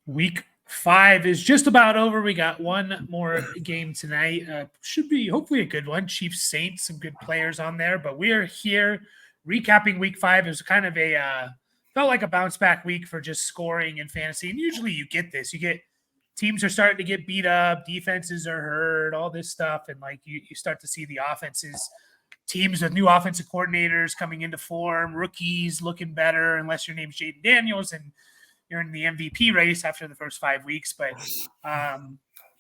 Week 5 is just about over. We got one more game tonight. Should be hopefully a good one. Chiefs Saints, some good players on there. But we are here recapping Week 5. It was kind of felt like a bounce back week for just scoring and fantasy. And usually you get this. You get teams are starting to get beat up, defenses are hurt, all this stuff, and like you start to see the offenses. Teams with new offensive coordinators coming into form, rookies looking better, unless your name's Jayden Daniels and you're in the MVP race after the first 5 weeks. But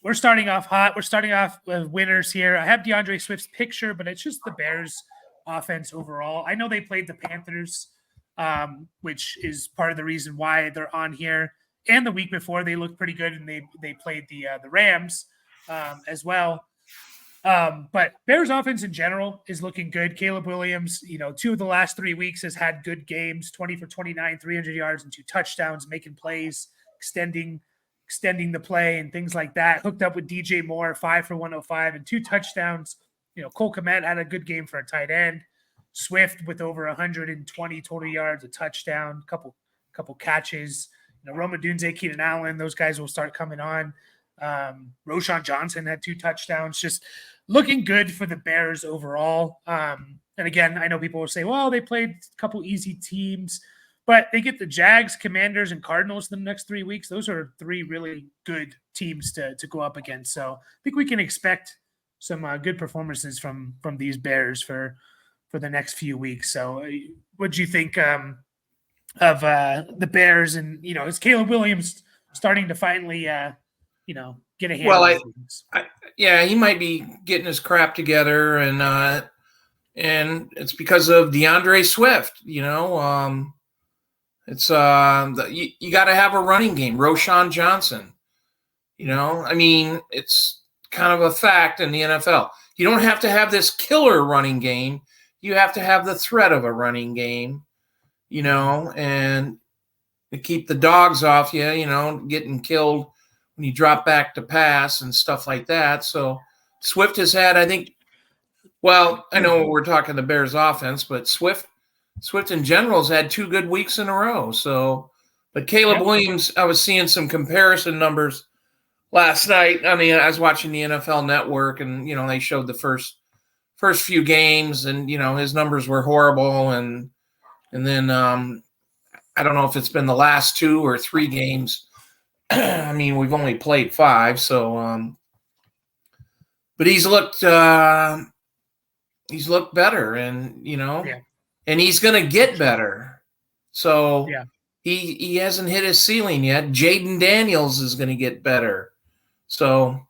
we're starting off hot. We're starting off with winners here. I have DeAndre Swift's picture, but it's just the Bears offense overall. I know they played the Panthers, which is part of the reason why they're on here. And the week before, they looked pretty good, and they played the Rams as well. But Bears offense in general is looking good. Caleb Williams, 2 of the last 3 weeks has had good games, 20 for 29, 300 yards and 2 touchdowns, making plays, extending the play and things like that. Hooked up with DJ Moore, 5 for 105 and 2 touchdowns. Cole Kmet had a good game for a tight end. Swift with over 120 total yards, a touchdown, couple catches. Rome Odunze, Keenan Allen, those guys will start coming on. Roschon Johnson had 2 touchdowns, just looking good for the Bears overall. And again, I know people will say, well, they played a couple easy teams, but they get the Jags, Commanders, and Cardinals in the next 3 weeks. Those are 3 really good teams to go up against. So I think we can expect some good performances from these Bears for the next few weeks. So what do you think of the Bears? And, is Caleb Williams starting to finally get a handle on things? Yeah, he might be getting his crap together, and it's because of DeAndre Swift. It's you got to have a running game. Roschon Johnson. It's kind of a fact in the NFL. You don't have to have this killer running game. You have to have the threat of a running game. And to keep the dogs off you. Getting killed when you drop back to pass and stuff like that. So Swift has had, I think, well, I know we're talking the Bears offense, but Swift in general has had 2 good weeks in a row. So, but Caleb Williams, I was seeing some comparison numbers last night. I was watching the NFL Network, and, they showed the first few games, and, his numbers were horrible. And then I don't know if it's been the last 2 or 3 games. We've only played 5, so but he's looked better, and and he's going to get better. So he hasn't hit his ceiling yet. Jayden Daniels is going to get better. So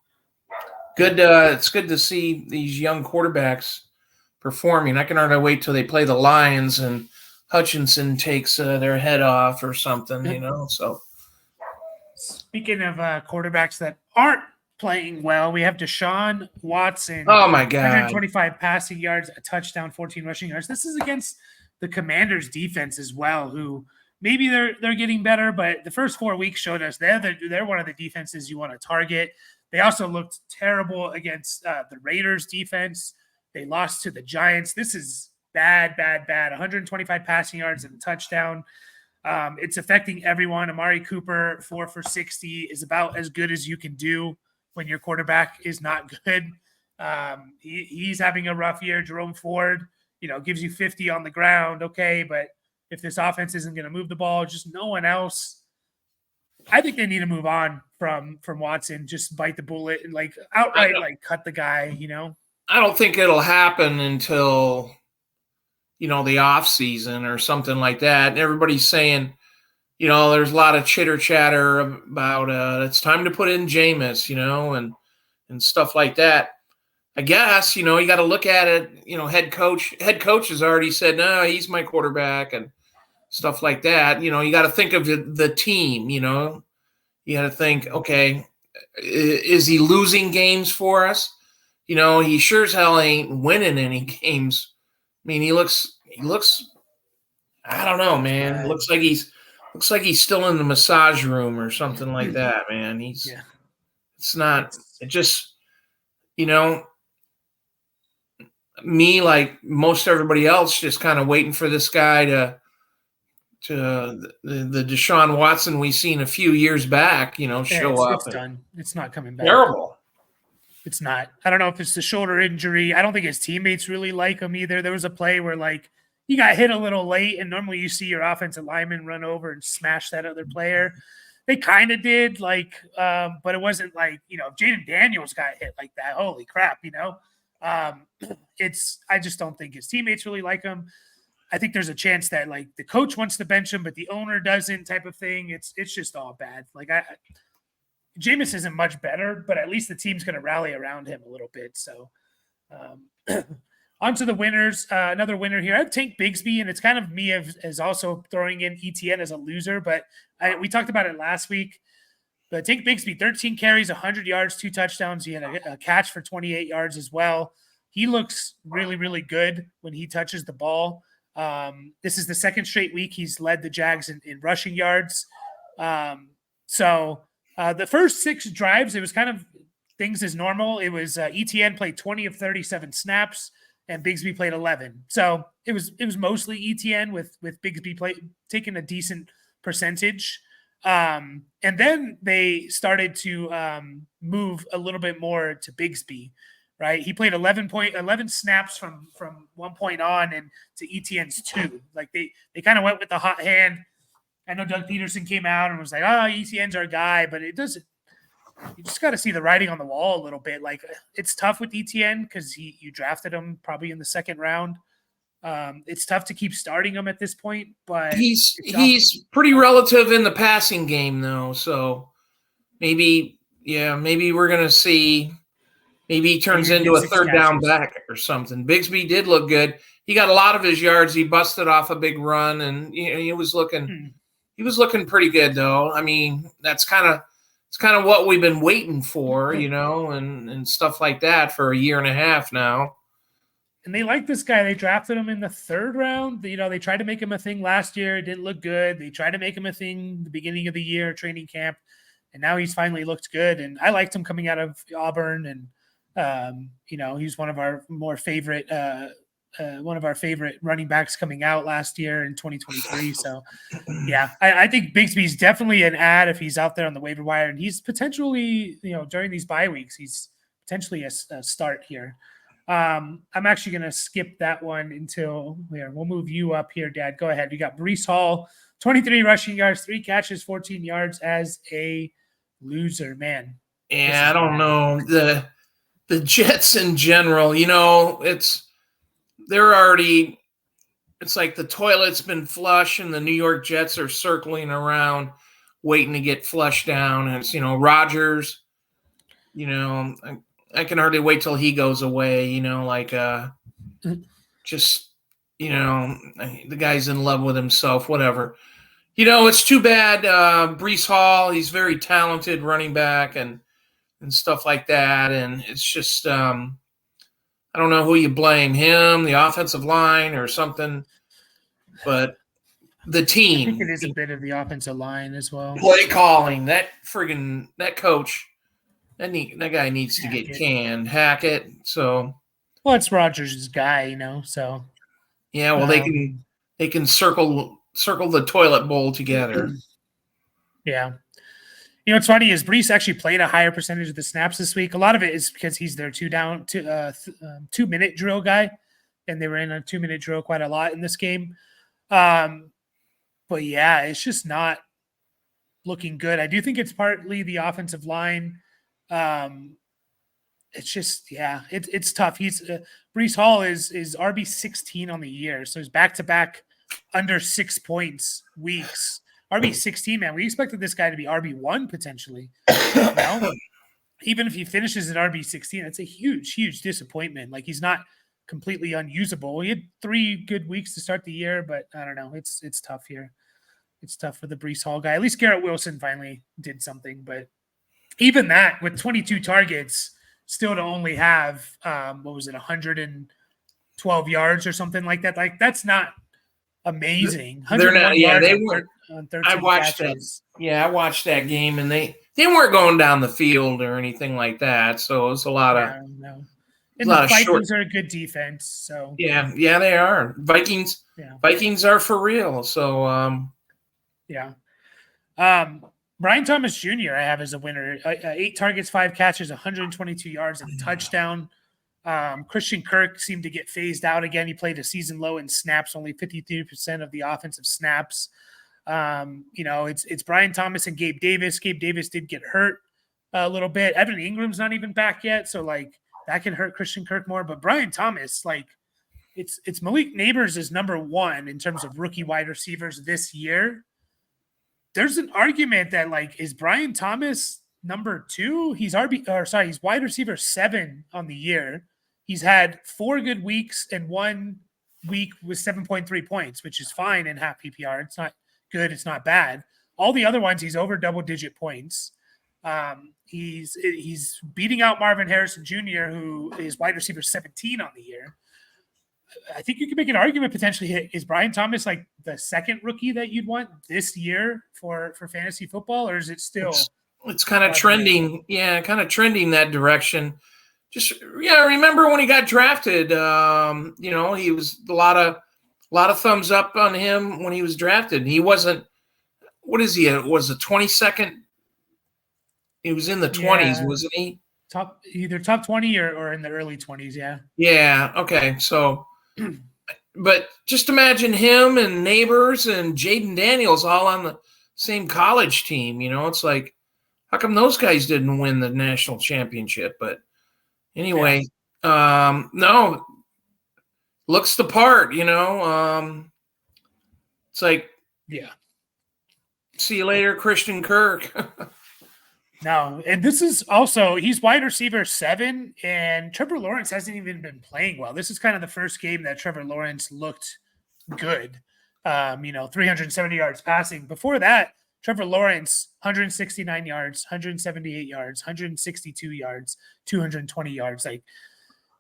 good. It's good to see these young quarterbacks performing. I can hardly wait till they play the Lions and Hutchinson takes their head off or something, So. Speaking of quarterbacks that aren't playing well, we have Deshaun Watson. Oh, my God. 125 passing yards, a touchdown, 14 rushing yards. This is against the Commanders' defense as well, who maybe they're getting better, but the first 4 weeks showed us they're one of the defenses you want to target. They also looked terrible against the Raiders' defense. They lost to the Giants. This is bad. 125 passing yards and a touchdown. It's affecting everyone. Amari Cooper, 4 for 60 is about as good as you can do when your quarterback is not good. He's having a rough year. Jerome Ford, gives you 50 on the ground. Okay, but if this offense isn't going to move the ball, just no one else. I think they need to move on from Watson. Just bite the bullet and outright cut the guy. I don't think it'll happen until the off season or something like that. And everybody's saying, there's a lot of chitter chatter about it's time to put in Jameis, and stuff like that. I guess, you got to look at it, head coach has already said, no, he's my quarterback and stuff like that. You got to think of the team, you got to think, okay, is he losing games for us? He sure as hell ain't winning any games. He looks, I don't know, man. Looks like he's still in the massage room or something like that, man. It's not, it just, me, like most everybody else, just kind of waiting for this guy to the Deshaun Watson we seen a few years back, show up. It's done. It's not coming back. Terrible. It's not. I don't know if it's the shoulder injury. I don't think his teammates really like him either. There was a play where he got hit a little late, and normally you see your offensive lineman run over and smash that other player. They kind of did, but it wasn't if Jaden Daniels got hit like that, holy crap, I just don't think his teammates really like him. I think there's a chance that the coach wants to bench him, but the owner doesn't, type of thing. It's just all bad. Jameis isn't much better, but at least the team's going to rally around him a little bit. So on to the winners. Another winner here. I have Tank Bigsby, and it's kind of me as also throwing in ETN as a loser, but we talked about it last week. But Tank Bigsby, 13 carries, 100 yards, 2 touchdowns. He had a catch for 28 yards as well. He looks really, really good when he touches the ball. This is the second straight week he's led the Jags in rushing yards. The first 6 drives, it was kind of things as normal. It was ETN played 20 of 37 snaps, and Bigsby played 11. So it was mostly ETN with Bigsby taking a decent percentage. And then they started to move a little bit more to Bigsby, right? He played 11 snaps from one point on and to ETN's 2. They kind of went with the hot hand. I know Doug Peterson came out and was like, "Oh, ETN's our guy," but it doesn't. You just got to see the writing on the wall a little bit. It's tough with ETN because you drafted him probably in the second round. It's tough to keep starting him at this point, but he's pretty relative in the passing game though. So maybe we're gonna see. Maybe he turns into a third down back or something. Bigsby did look good. He got a lot of his yards. He busted off a big run, and he was looking. He was looking pretty good though. I mean, it's kind of what we've been waiting for, and stuff like that for a year and a half now. And they like this guy. They drafted him in the 3rd round. They tried to make him a thing last year. It didn't look good. They tried to make him a thing the beginning of the year, training camp, and now he's finally looked good. And I liked him coming out of Auburn, and he's one of our favorite running backs coming out last year in 2023. So, yeah, I think Bigsby's definitely an ad if he's out there on the waiver wire, and he's potentially, during these bye weeks, he's potentially a start here. I'm actually going to skip that one until we'll move you up here, Dad. Go ahead. We got Breece Hall, 23 rushing yards, 3 catches, 14 yards as a loser, man. Yeah, I don't know. The Jets in general, it's like the toilet's been flushed and the New York Jets are circling around waiting to get flushed down. And it's, Rodgers, I can hardly wait till he goes away, the guy's in love with himself, whatever. It's too bad. Breece Hall, he's very talented running back and stuff like that. And it's just, I don't know who you blame, him, the offensive line or something, but the team. I think it is a bit of the offensive line as well. Play calling, that coach, that guy needs to get canned. Hackett. So, well, it's Rodgers' guy, so. Yeah, well, they can circle the toilet bowl together. Yeah. What's funny is Breece actually played a higher percentage of the snaps this week. A lot of it is because he's their 2-minute drill guy, and they were in a 2-minute drill quite a lot in this game. But yeah, it's just not looking good. I do think it's partly the offensive line. It's just, it's tough. He's Breece Hall is RB16 on the year, so he's back-to-back under 6 points weeks. RB16, man, we expected this guy to be RB1 potentially. Even if he finishes at RB16, it's a huge, huge disappointment. He's not completely unusable. He had 3 good weeks to start the year, but I don't know. It's tough here. It's tough for the Breece Hall guy. At least Garrett Wilson finally did something, but even that with 22 targets, still to only have 112 yards or something like that. That's not amazing. They're not. Yeah, they weren't. I watched catches. I watched that game, and they weren't going down the field or anything like that. So it was a lot of And the Vikings are a good defense. So yeah, they are. Vikings are for real. So yeah. Brian Thomas Jr. I have as a winner. 8 targets, 5 catches, 122 yards, and a touchdown. Christian Kirk seemed to get phased out again. He played a season low in snaps, only 53% of the offensive snaps. It's Brian Thomas and Gabe Davis. Gabe Davis did get hurt a little bit. Evan Ingram's not even back yet, so that can hurt Christian Kirk more. But Brian Thomas, it's Malik Neighbors is number 1 in terms of rookie wide receivers this year. There's an argument that is Brian Thomas number 2? He's he's wide receiver 7 on the year. He's had 4 good weeks and 1 week with 7.3 points, which is fine in half PPR. It's not good. It's not bad. All the other ones, he's over double-digit points. He's beating out Marvin Harrison Jr., who is wide receiver 17 on the year. I think you could make an argument potentially. Is Brian Thomas the second rookie that you'd want this year for fantasy football, or is it still? It's kind of trending. Yeah, kind of trending that direction. Remember when he got drafted? He was a lot of thumbs up on him when he was drafted. He wasn't. What is he? Was a 22nd? He was in the 20s, wasn't he? Either top 20 or in the early 20s. Yeah. Yeah. Okay. So. But just imagine him and Neighbors and Jaden Daniels all on the same college team. It's like, how come those guys didn't win the national championship? But anyway, no, looks the part. It's like, yeah. See you later, Christian Kirk. No, and this is also, he's wide receiver 7, and Trevor Lawrence hasn't even been playing well. This is kind of the first game that Trevor Lawrence looked good. 370 yards passing. Before that, Trevor Lawrence, 169 yards, 178 yards, 162 yards, 220 yards.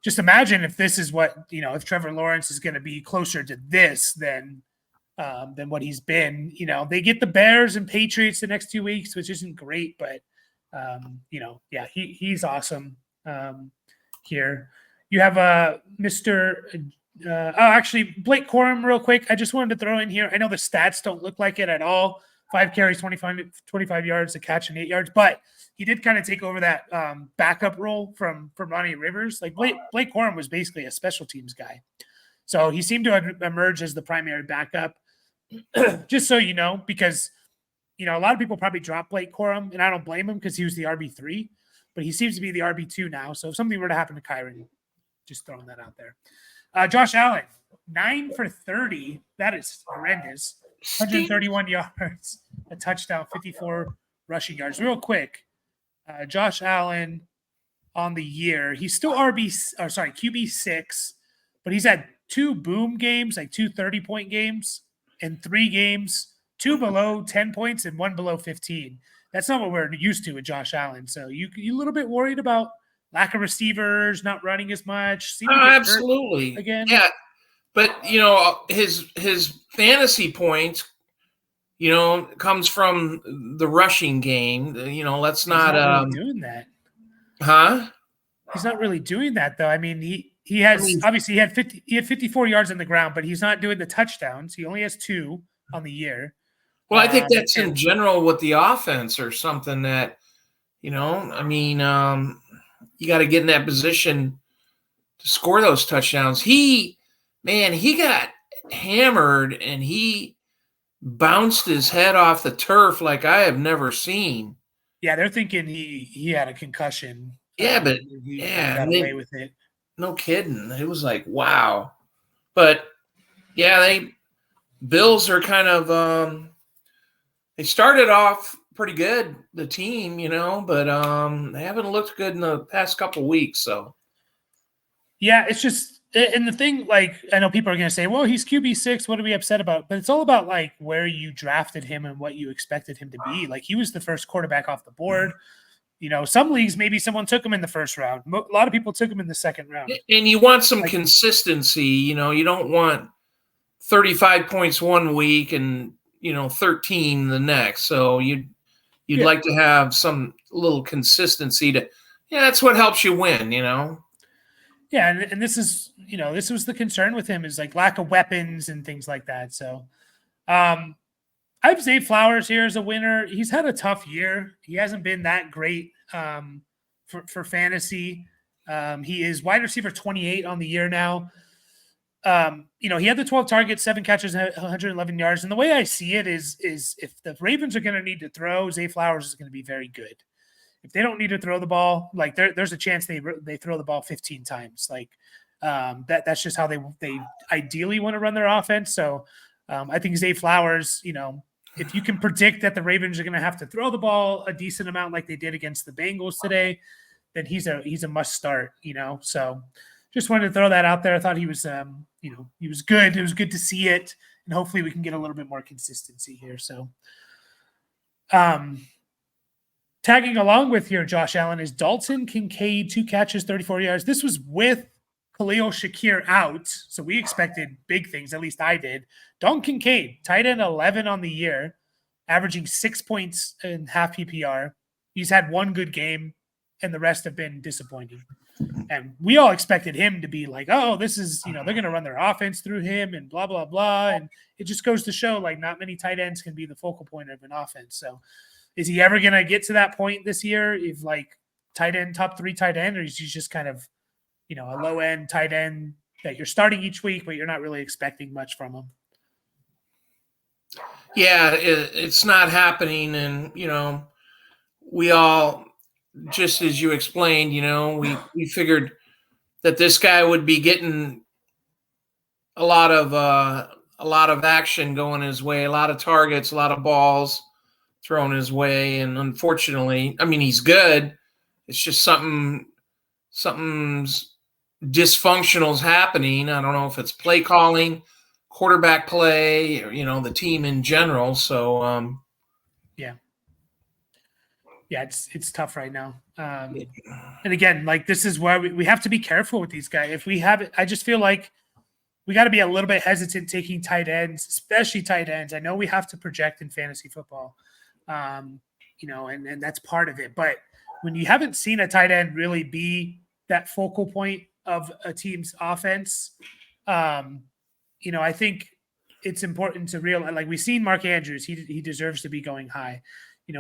Just imagine if this is what, if Trevor Lawrence is going to be closer to this than what he's been. They get the Bears and Patriots the next 2 weeks, which isn't great, but he's awesome here. You have Mr. Actually, Blake Corum real quick. I just wanted to throw in here. I know the stats don't look like it at all. 5 carries, 25 yards, a catch, and 8 yards, but he did kind of take over that backup role from Ronnie Rivers. Blake Corum was basically a special teams guy. So he seemed to emerge as the primary backup. Just so you know, because a lot of people probably dropped Blake Corum, and I don't blame him because he was the RB3, but he seems to be the RB2 now. So if something were to happen to Kyron, just throwing that out there. Josh Allen, 9 for 30. That is horrendous. 131 yards, a touchdown, 54 rushing yards. Real quick, Josh Allen on the year, he's still QB6, but he's had 2 boom games, 2 30-point games, and 3 games, 2 below 10 points and 1 below 15. That's not what we're used to with Josh Allen. So you a little bit worried about lack of receivers, not running as much. Absolutely. Again. Yeah. But, his fantasy points, comes from the rushing game. Let's not really doing that. Huh? He's not really doing that though. I mean, he had 54 yards on the ground, but he's not doing the touchdowns. He only has 2 on the year. Well, I think that's in general with the offense or something that, you got to get in that position to score those touchdowns. He got hammered and he bounced his head off the turf like I have never seen. Yeah, they're thinking he had a concussion. Yeah, but he got away with it. No kidding. It was like, wow. But yeah, Bills are kind of they started off pretty good, the team, but they haven't looked good in the past couple weeks. So yeah, it's just, and the thing, I know people are going to say, well, he's QB6. What are we upset about? But it's all about where you drafted him and what you expected him to be. He was the first quarterback off the board. Some leagues, maybe someone took him in the first round. A lot of people took him in the second round. And you want some consistency. You don't want 35 points one week and, 13 the next. So you'd like to have some little consistency that's what helps you win, Yeah, and this is, this was the concern with him, is like lack of weapons and things like that. So I have Zay Flowers here as a winner. He's had a tough year. He hasn't been that great for fantasy. He is wide receiver 28 on the year now. He had the 12 targets, 7 catches, 111 yards. And the way I see it is if the Ravens are going to need to throw, Zay Flowers is going to be very good. If they don't need to throw the ball, like there's a chance they throw the ball 15 times. Like that's just how they ideally want to run their offense. So I think Zay Flowers, if you can predict that the Ravens are going to have to throw the ball a decent amount like they did against the Bengals today, then he's a must start. So just wanted to throw that out there. I thought he was he was good. It was good to see it, and hopefully we can get a little bit more consistency here. So tagging along with here, Josh Allen, is Dalton Kincaid, 2 catches, 34 yards. This was with Khalil Shakir out, so we expected big things. At least I did. Dalton Kincaid, tight end 11 on the year, averaging 6 points in half PPR. He's had one good game, and the rest have been disappointing. And we all expected him to be like, oh, this is, they're going to run their offense through him and blah, blah, blah. And it just goes to show, like, not many tight ends can be the focal point of an offense. So is he ever going to get to that point this year? If like top 3 tight end, or is he just kind of, a low end tight end that you're starting each week, but you're not really expecting much from him? Yeah, it's not happening. And, we all, just as you explained, we figured that this guy would be getting a lot of action going his way, a lot of targets, a lot of balls thrown his way. And unfortunately, I mean, he's good. It's just something's dysfunctional is happening. I don't know if it's play calling, quarterback play, or, the team in general. So, yeah, it's tough right now. And again, like, this is why we have to be careful with these guys. If we have it, I just feel like we got to be a little bit hesitant taking tight ends, especially tight ends. I know we have to project in fantasy football, and that's part of it. But when you haven't seen a tight end really be that focal point of a team's offense, I think it's important to realize, like, we've seen Mark Andrews, he deserves to be going high.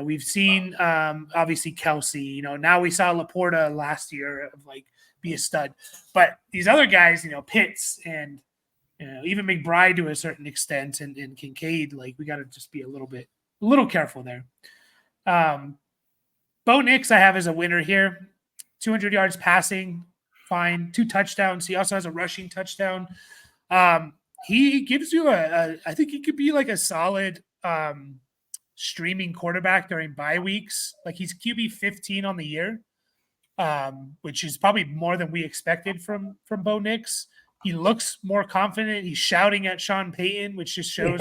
We've seen obviously Kelsey, now we saw Laporta last year of like be a stud, but these other guys, Pitts and, even McBride to a certain extent, and Kincaid, like, we got to just be a little careful there. Bo Nix, I have as a winner here, 200 yards passing, fine, 2 touchdowns. He also has a rushing touchdown. He gives you I think he could be like a solid streaming quarterback during bye weeks. Like, he's QB 15 on the year, which is probably more than we expected from Bo Nix. He looks more confident. He's shouting at Sean Payton, which just shows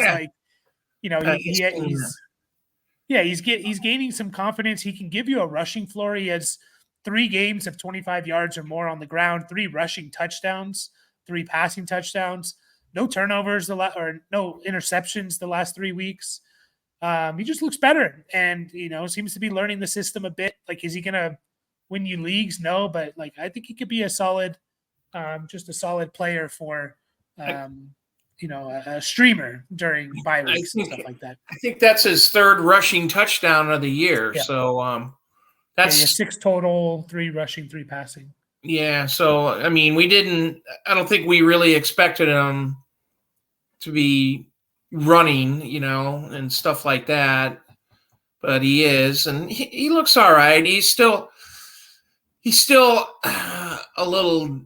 he's gaining some confidence. He can give you a rushing floor. He has 3 games of 25 yards or more on the ground, 3 rushing touchdowns, 3 passing touchdowns, no turnovers or no interceptions the last 3 weeks. He just looks better, and seems to be learning the system a bit. Like, is he gonna win you leagues? No, but like, I think he could be a solid player for a streamer during bye weeks and stuff like that. I think that's his 3rd rushing touchdown of the year. Yeah. So that's 6 total, 3 rushing, 3 passing. Yeah. So I mean, I don't think we really expected him to be running, and stuff like that, but he is, and he looks all right. He's still a little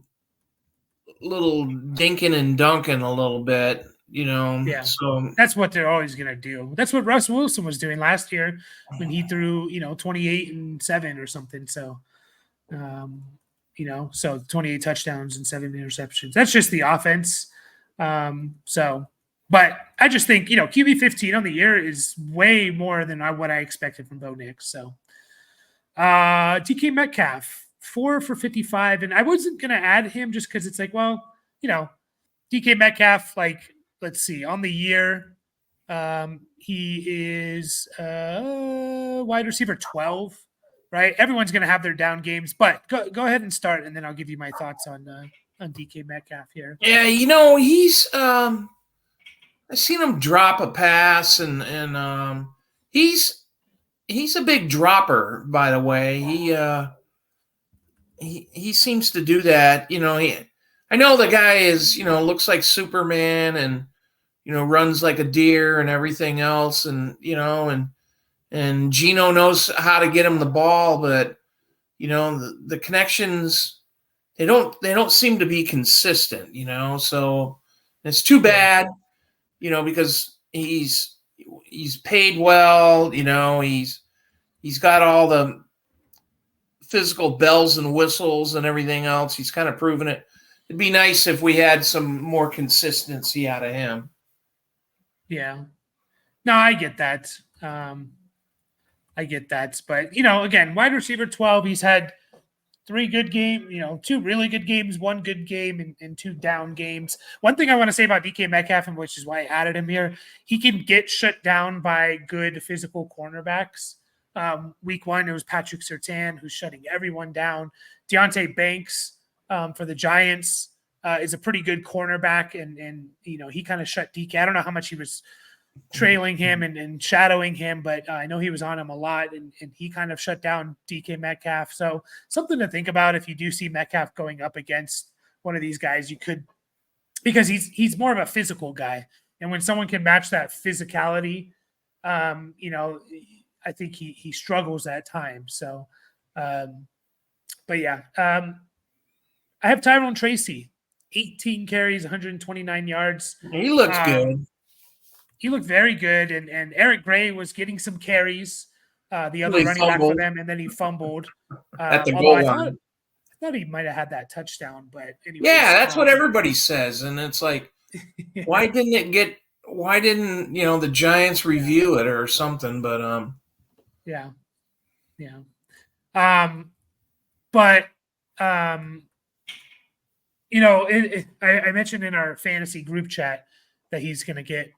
dinking and dunking a little bit, Yeah. So that's what they're always going to do. That's what Russ Wilson was doing last year when he threw, 28 and 7 or something. So, so 28 touchdowns and 7 interceptions. That's just the offense. But I just think, QB 15 on the year is way more than what I expected from Bo Nix. So DK Metcalf, 4 for 55. And I wasn't going to add him just because it's like, well, DK Metcalf, like, let's see, on the year, he is wide receiver 12, right? Everyone's going to have their down games, but go ahead and start, and then I'll give you my thoughts on DK Metcalf here. Yeah, he's I've seen him drop a pass, and he's a big dropper, by the way. He seems to do that. I know the guy is, looks like Superman and, runs like a deer and everything else. And, and Gino knows how to get him the ball, but, the connections, they don't seem to be consistent, so it's too bad, because he's paid well, he's got all the physical bells and whistles and everything else. He's kind of proven it. It'd be nice if we had some more consistency out of him. Yeah. No, I get that. But, again, wide receiver 12, he's had 3 good games, 2 really good games, 1 good game, and 2 down games. One thing I want to say about DK Metcalf, and which is why I added him here, he can get shut down by good physical cornerbacks. Week 1, it was Patrick Surtain who's shutting everyone down. Deonte Banks for the Giants is a pretty good cornerback, and he kind of shut DK. I don't know how much he was trailing him and shadowing him, but I know he was on him a lot, and he kind of shut down DK Metcalf. So something to think about if you do see Metcalf going up against one of these guys, you could, because he's more of a physical guy, and when someone can match that physicality, I think he struggles at times. So, but yeah, I have Tyrone Tracy, 18 carries, 129 yards. He looks good. He looked very good, and Eric Gray was getting some carries, the other running back for them, and then he fumbled at the goal line. I thought he might have had that touchdown, but anyways, yeah, that's what everybody says, and it's like, why didn't the Giants review it or something? But yeah. I mentioned in our fantasy group chat that he's going to get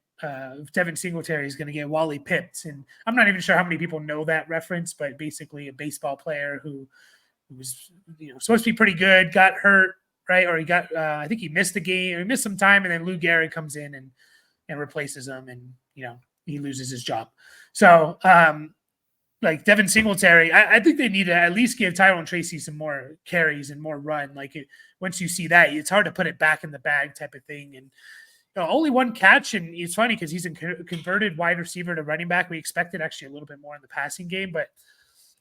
Devin Singletary is going to get Wally pipped, and I'm not even sure how many people know that reference, but basically a baseball player who was supposed to be pretty good, got hurt, right? Or he got I think he missed the game, or he missed some time, and then Lou Gehrig comes in and replaces him, and he loses his job. So like Devin Singletary, I think they need to at least give Tyrone Tracy some more carries and more run. Once you see that, it's hard to put it back in the bag type of thing. And only 1 catch, and it's funny because he's a converted wide receiver to running back. We expected actually a little bit more in the passing game, but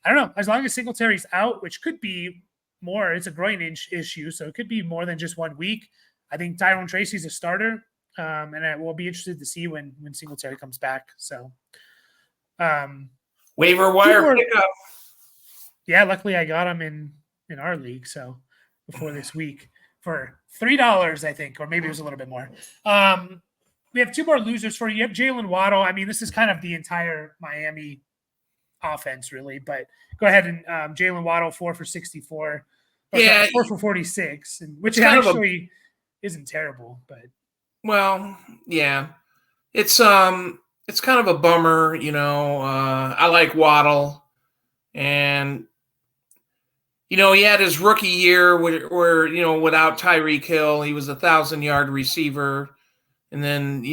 I don't know. As long as Singletary's out, which could be more, it's a groin issue, so it could be more than just 1 week. I think Tyrone Tracy's a starter, and I will be interested to see when Singletary comes back. So, waiver wire pickup. Yeah, luckily I got him in our league, so before this week for $3, I think, or maybe it was a little bit more. We have 2 more losers for you. You have Jaylen Waddle. I mean, this is kind of the entire Miami offense, really. But go ahead and Jaylen Waddle 4 for 64. Yeah, 4 for 46, which actually isn't terrible. But yeah, it's kind of a bummer. I like Waddle, and he had his rookie year where without Tyreek Hill, he was 1,000-yard receiver. And then,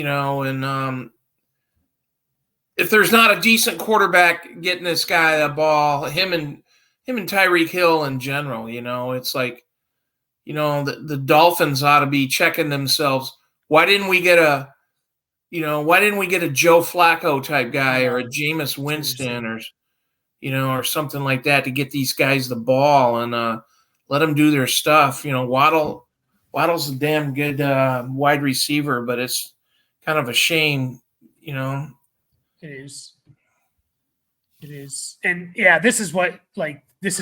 if there's not a decent quarterback getting this guy the ball, him and Tyreek Hill in general, it's like, the Dolphins ought to be checking themselves. Why didn't we get a Joe Flacco type guy or a Jameis Winston or something like that to get these guys the ball and let them do their stuff. Waddle's a damn good wide receiver, but it's kind of a shame, It is. And yeah, this is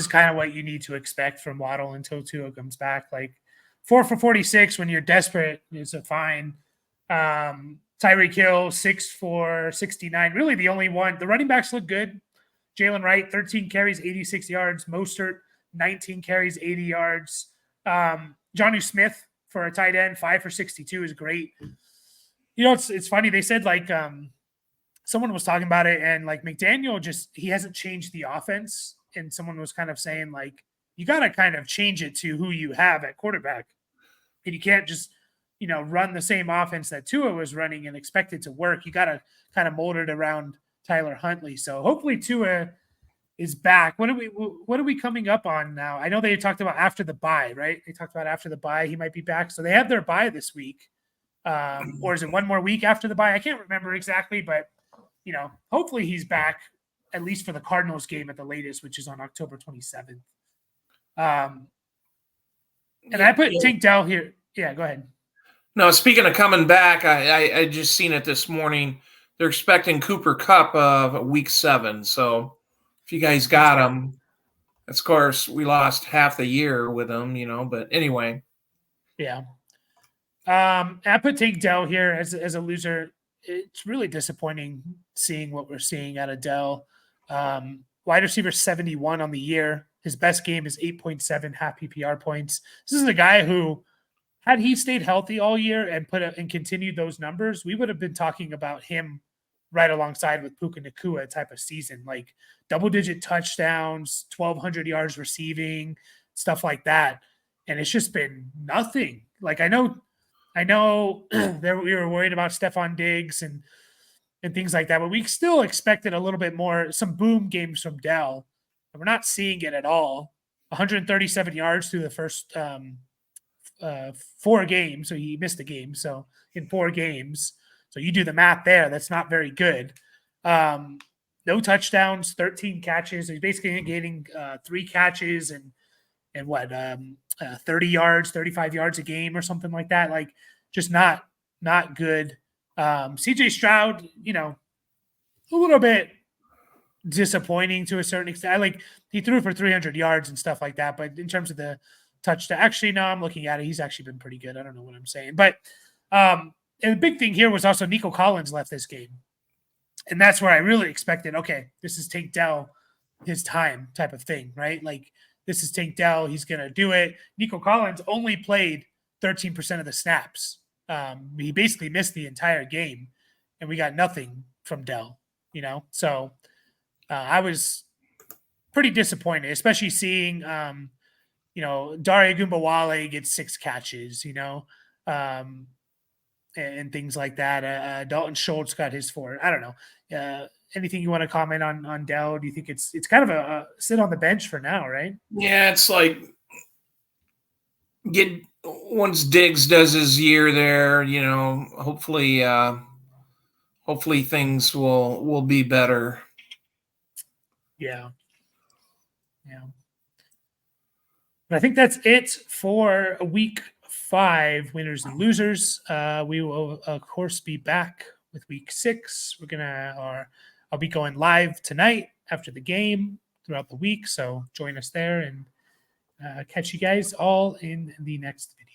kind of what you need to expect from Waddle until Tua comes back. 4 for 46 when you're desperate is a fine. Tyreek Hill 6 for 69. Really the only one. The running backs look good. Jalen Wright, 13 carries, 86 yards. Mostert, 19 carries, 80 yards. Jonnu Smith for a tight end, 5 for 62 is great. It's funny. They said someone was talking about it, and like McDaniel he hasn't changed the offense. And someone was kind of saying, like, you got to kind of change it to who you have at quarterback. And you can't just, run the same offense that Tua was running and expect it to work. You got to kind of mold it around Tyler Huntley. So hopefully Tua is back. What are we coming up on now? I know they talked about after the bye, right? They talked about after the bye, he might be back. So they have their bye this week. Or is it one more week after the bye? I can't remember exactly, but hopefully he's back at least for the Cardinals game at the latest, which is on October 27th. And I put Tank Dell here. Yeah, go ahead. No, speaking of coming back, I just seen it this morning. They're expecting Cooper Kupp of week 7. So if you guys got him, of course, we lost half the year with him, but anyway. Yeah. I put Tank Dell here as a loser. It's really disappointing seeing what we're seeing out of Dell. Wide receiver 71 on the year. His best game is 8.7 half PPR points. This is a guy who, had he stayed healthy all year and continued those numbers, we would have been talking about him right alongside with Puka Nacua type of season, like double-digit touchdowns, 1,200 yards receiving, stuff like that. And it's just been nothing. Like I know we were worried about Stephon Diggs and things like that, but we still expected a little bit more, some boom games from Dell, and we're not seeing it at all. 137 yards through the first 4 games, so he missed a game. So in 4 games, so you do the math there. That's not very good. No touchdowns, 13 catches. He's basically getting 3 catches and 30 yards, 35 yards a game or something like that. Like just not good. CJ Stroud, a little bit disappointing to a certain extent. Like he threw for 300 yards and stuff like that. But in terms of the touchdown, actually, no, I'm looking at it. He's actually been pretty good. I don't know what I'm saying. But and the big thing here was also Nico Collins left this game. And that's where I really expected, okay, this is Tank Dell, his time type of thing, right? Like this is Tank Dell. He's going to do it. Nico Collins only played 13% of the snaps. He basically missed the entire game, and we got nothing from Dell, So I was pretty disappointed, especially seeing, Dare Gumbawale get 6 catches, and things like that. Dalton Schultz got his 4. I don't know. Anything you want to comment on Dell? Do you think it's kind of a sit on the bench for now, right? Yeah, it's like once Diggs does his year there, hopefully things will be better. Yeah. But I think that's it for week 5 winners and losers. We will of course be back with week 6. I'll be going live tonight after the game throughout the week. So join us there and catch you guys all in the next video.